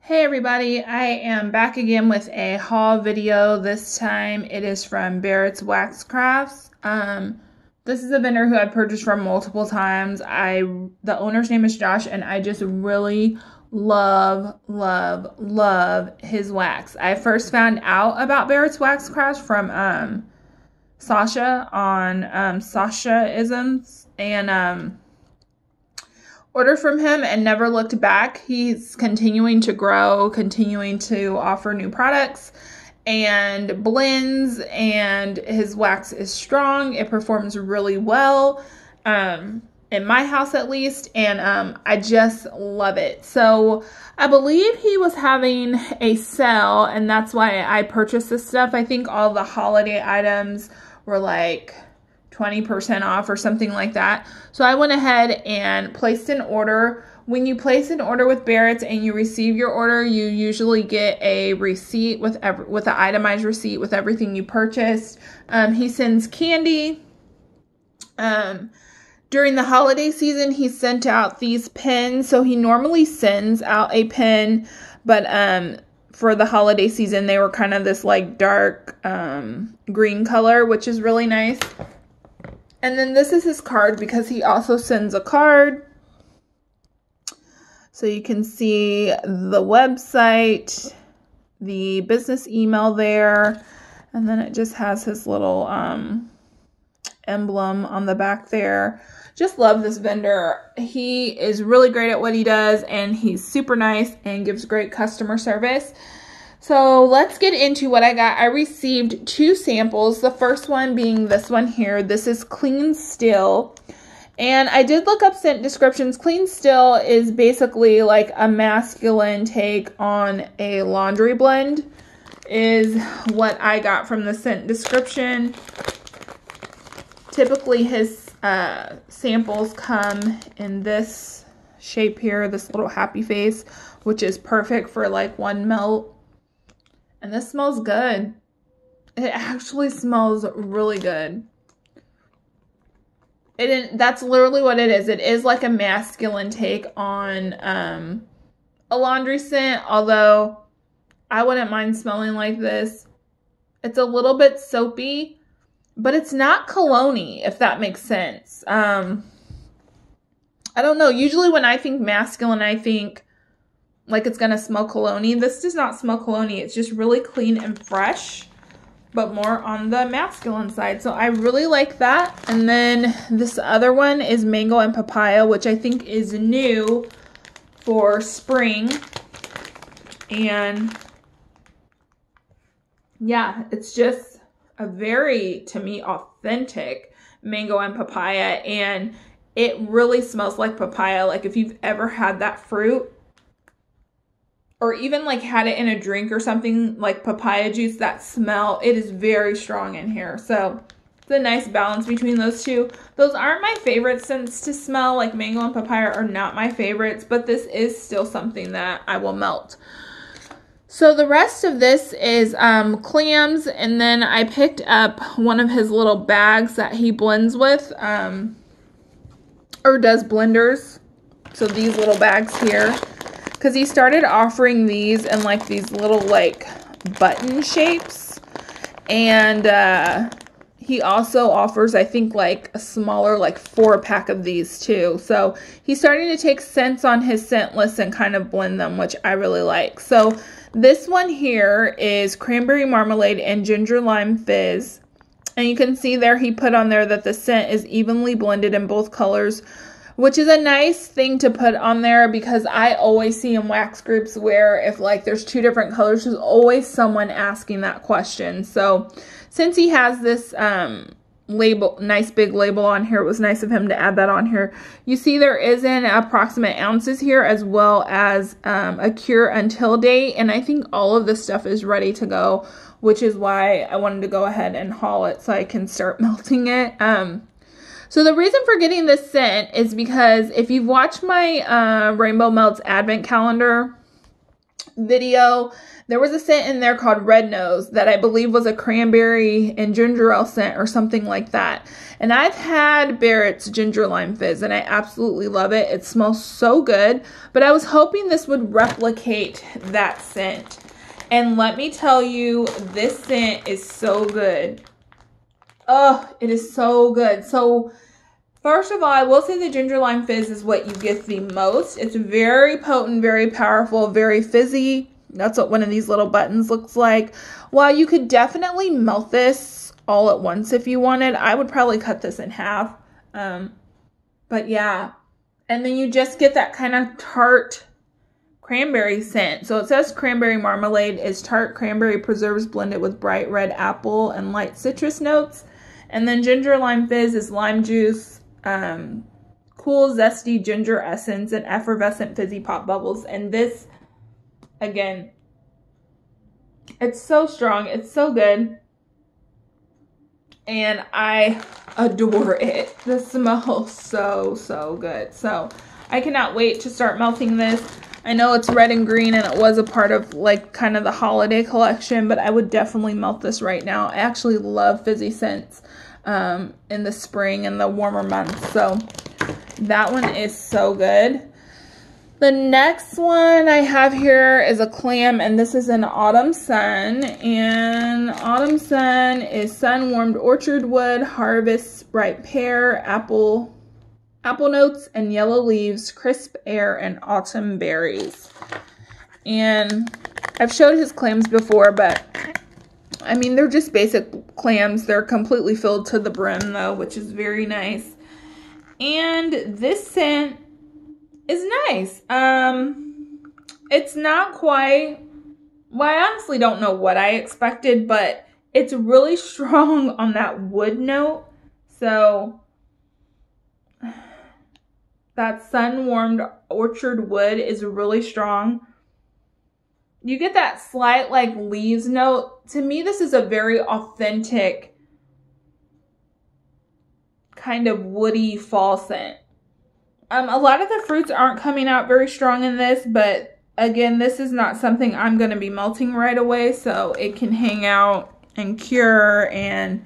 Hey everybody, I am back again with a haul video. This time it is from Barrett's Wax Crafts. This is a vendor who I've purchased from multiple times. The owner's name is Josh, and I just really love his wax. I first found out about Barrett's Wax Crafts from Sasha on Sasha-isms, and ordered from him and never looked back. He's continuing to grow, continuing to offer new products and blends, and his wax is strong. It performs really well, in my house at least, and I just love it. So I believe he was having a sale, and that's why I purchased this stuff. I think all the holiday items were like 20% off or something like that. So I went ahead and placed an order. When you place an order with Barrett's and you receive your order, you usually get a receipt with an itemized receipt with everything you purchased. He sends candy. During the holiday season, he sent out these pins. So he normally sends out a pin, but for the holiday season, they were kind of this like dark green color, which is really nice. And then this is his card, because he also sends a card. So you can see the website, the business email there, and then it just has his little emblem on the back there. Just love this vendor. He is really great at what he does, and he's super nice and gives great customer service. So let's get into what I got. I received 2 samples. The first one being this one here. This is Clean Still. And I did look up scent descriptions. Clean Still is basically like a masculine take on a laundry blend, is what I got from the scent description. Typically his samples come in this shape here, this little happy face, which is perfect for like one melt. And this smells good. It actually smells really good. That's literally what it is. It is like a masculine take on a laundry scent, although I wouldn't mind smelling like this. It's a little bit soapy, but it's not cologne-y, if that makes sense. I don't know. Usually when I think masculine, I think like it's gonna smell cologne-y. This does not smell cologne-y. It's just really clean and fresh, but more on the masculine side. So I really like that. And then this other one is Mango and Papaya, which I think is new for spring. And yeah, it's just a very, to me, authentic mango and papaya. And it really smells like papaya. Like if you've ever had that fruit, or even like had it in a drink or something, like papaya juice, that smell, it is very strong in here. So it's a nice balance between those two. Those aren't my favorite scents to smell. Like mango and papaya are not my favorites, but this is still something that I will melt. So the rest of this is clams, and then I picked up one of his little bags that he blends with, or does blenders. So these little bags here, because he started offering these in like these little like button shapes, and he also offers, I think, like a smaller like 4-pack of these too. So he's starting to take scents on his scent list and kind of blend them, which I really like. So this one here is Cranberry Marmalade and Ginger Lime Fizz, and you can see there he put on there that the scent is evenly blended in both colors, which is a nice thing to put on there, because I always see in wax groups where if like there's 2 different colors, there's always someone asking that question. So since he has this label, nice big label on here, it was nice of him to add that on here. You see there is an approximate ounces here, as well as a cure until date, and I think all of this stuff is ready to go, which is why I wanted to go ahead and haul it so I can start melting it. So the reason for getting this scent is because if you've watched my Rainbow Melts Advent calendar, video, there was a scent in there called Red Nose that I believe was a cranberry and ginger ale scent or something like that. And I've had Barrett's Ginger Lime Fizz and I absolutely love it. It smells so good, but I was hoping this would replicate that scent. And let me tell you, this scent is so good. Oh, it is so good. So first of all, I will say the Ginger Lime Fizz is what you get the most. It's very potent, very powerful, very fizzy. That's what one of these little buttons looks like. While you could definitely melt this all at once if you wanted, I would probably cut this in half. But yeah. And then you just get that kind of tart cranberry scent. So it says cranberry marmalade is tart cranberry preserves blended with bright red apple and light citrus notes. And then Ginger Lime Fizz is lime juice, cool zesty ginger essence, and effervescent fizzy pop bubbles. And this, again, it's so strong, it's so good, and I adore it. The smell so good. So I cannot wait to start melting this. I know it's red and green and it was a part of like kind of the holiday collection, but I would definitely melt this right now. I actually love fizzy scents in the spring and the warmer months. So that one is so good. The next one I have here is a clam, and this is an Autumn Sun. And Autumn Sun is sun-warmed orchard wood, harvest ripe pear, apple notes, and yellow leaves, crisp air, and autumn berries. And I've showed his clams before, but I mean, they're just basic clams. They're completely filled to the brim though, which is very nice. And this scent is nice. It's not quite, well, I honestly don't know what I expected, but it's really strong on that wood note. So that sun-warmed orchard wood is really strong. You get that slight like leaves note. To me, this is a very authentic kind of woody fall scent. A lot of the fruits aren't coming out very strong in this, but again, this is not something I'm going to be melting right away, so it can hang out and cure and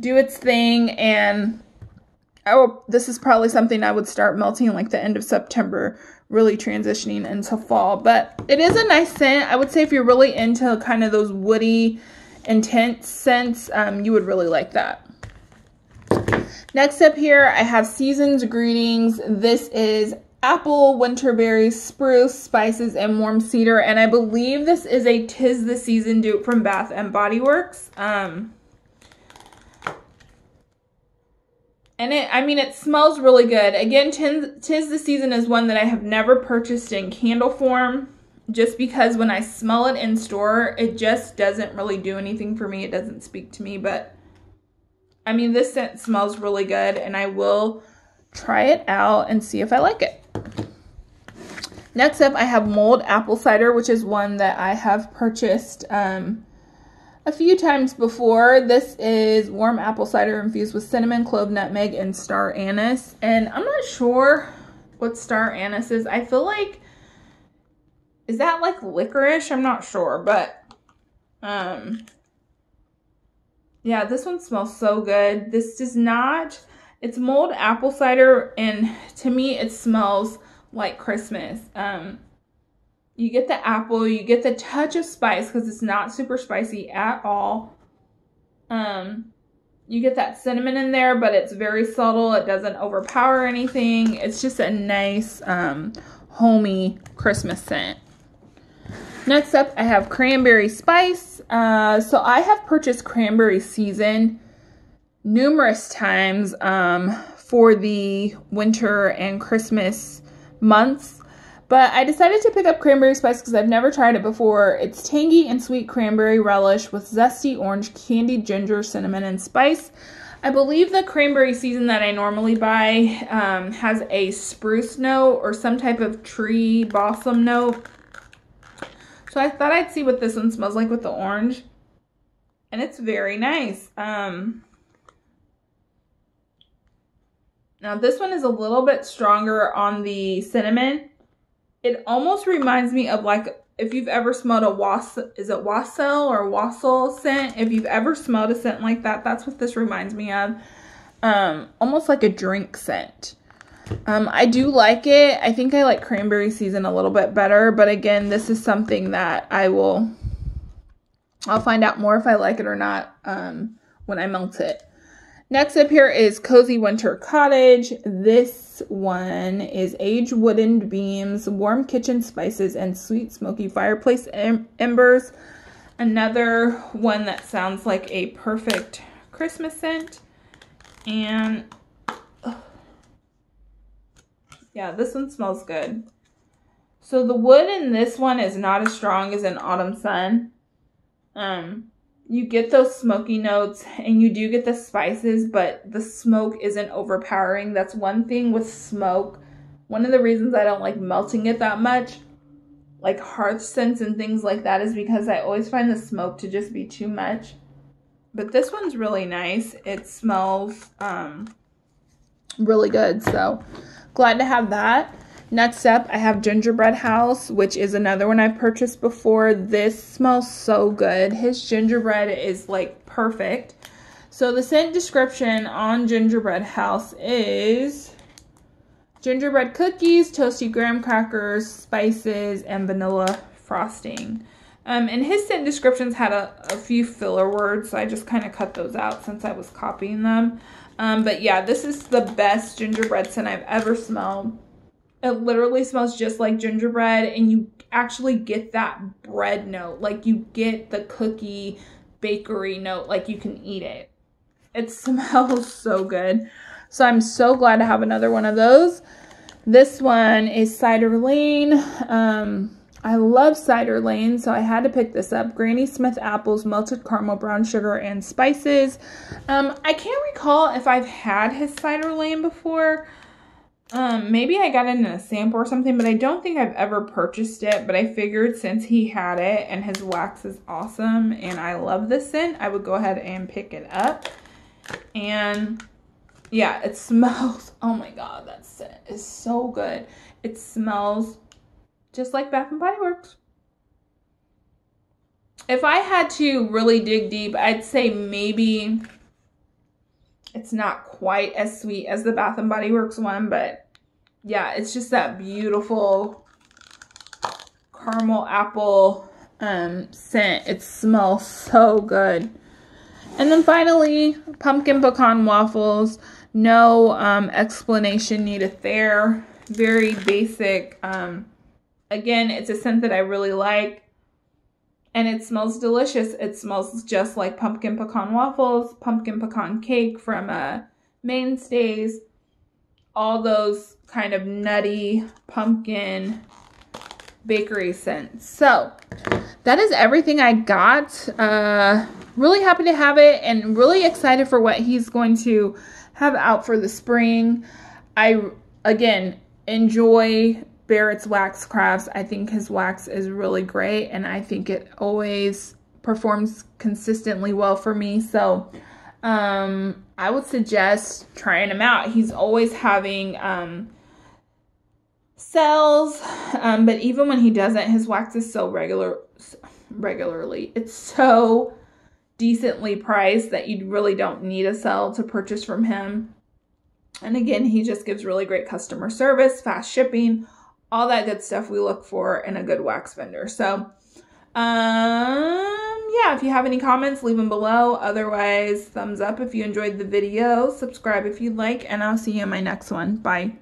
do its thing. And this is probably something I would start melting like the end of September, really transitioning into fall. But it is a nice scent. I would say if you're really into kind of those woody, intense scents, you would really like that. Next up here, I have Season's Greetings. This is apple, winterberries, spruce, spices, and warm cedar. And I believe this is a 'Tis the Season dupe from Bath and Body Works. And it smells really good. Again, 'Tis the Season is one that I have never purchased in candle form, just because when I smell it in store, it just doesn't really do anything for me. It doesn't speak to me, but I mean, this scent smells really good, and I will try it out and see if I like it. Next up, I have Mulled Apple Cider, which is one that I have purchased a few times before. This is warm apple cider infused with cinnamon, clove, nutmeg, and star anise. And I'm not sure what star anise is. I feel like, is that like licorice? I'm not sure, but yeah, this one smells so good. This does not, it's mulled apple cider, and to me it smells like Christmas. You get the apple, you get the touch of spice because it's not super spicy at all. You get that cinnamon in there, but it's very subtle. It doesn't overpower anything. It's just a nice, homey Christmas scent. Next up, I have Cranberry Spice. So I have purchased Cranberry Season numerous times for the winter and Christmas months. But I decided to pick up Cranberry Spice because I've never tried it before. It's tangy and sweet cranberry relish with zesty orange, candied ginger, cinnamon, and spice. I believe the Cranberry Season that I normally buy has a spruce note or some type of tree balsam note. So I thought I'd see what this one smells like with the orange. And it's very nice. Now this one is a little bit stronger on the cinnamon. It almost reminds me of like, if you've ever smelled a wassail or wassail scent. If you've ever smelled a scent like that, that's what this reminds me of. Almost like a drink scent. I do like it. I think I like cranberry season a little bit better, but again, this is something that I'll find out more if I like it or not when I melt it. Next up here is Cozy Winter Cottage. This one is aged wooden beams, warm kitchen spices, and sweet smoky fireplace embers. Another one that sounds like a perfect Christmas scent. And yeah, this one smells good. So the wood in this one is not as strong as in Autumn Sun. You get those smoky notes and you do get the spices, but the smoke isn't overpowering. That's one thing with smoke. One of the reasons I don't like melting it that much, like hearth scents and things like that, is because I always find the smoke to just be too much. But this one's really nice. It smells really good. So glad to have that. Next up, I have Gingerbread House, which is another one I've purchased before. This smells so good. His gingerbread is like perfect. So the scent description on Gingerbread House is gingerbread cookies, toasty graham crackers, spices, and vanilla frosting. And his scent descriptions had a few filler words, so I just kind of cut those out since I was copying them. But yeah, this is the best gingerbread scent I've ever smelled. It literally smells just like gingerbread, and you actually get that bread note. Like, you get the cookie bakery note, like you can eat it. It smells so good. So I'm so glad to have another one of those. This one is Cider Lane. I love Cider Lane, so I had to pick this up. Granny Smith apples, melted caramel, brown sugar, and spices. I can't recall if I've had his Cider Lane before. Maybe I got it in a sample or something, but I don't think I've ever purchased it. But I figured since he had it and his wax is awesome and I love this scent, I would go ahead and pick it up. And yeah, it smells, oh my God, that scent is so good. It smells just like Bath & Body Works. If I had to really dig deep, I'd say maybe it's not quite as sweet as the Bath & Body Works one, but yeah, it's just that beautiful caramel apple scent. It smells so good. And then finally, pumpkin pecan waffles. No explanation needed there. Very basic. Again, it's a scent that I really like. And it smells delicious. It smells just like pumpkin pecan waffles, pumpkin pecan cake from Mainstays. All those kind of nutty pumpkin bakery scents. So that is everything I got. Really happy to have it and really excited for what he's going to have out for the spring. I, again, enjoy Barrett's wax crafts. I think his wax is really great and I think it always performs consistently well for me. So I would suggest trying him out. He's always having sales, but even when he doesn't, his wax is so regularly. It's so decently priced that you really don't need a sale to purchase from him. And again, he just gives really great customer service, fast shipping, all that good stuff we look for in a good wax vendor. So, yeah, if you have any comments, leave them below. Otherwise, thumbs up if you enjoyed the video, subscribe if you'd like, and I'll see you in my next one. Bye.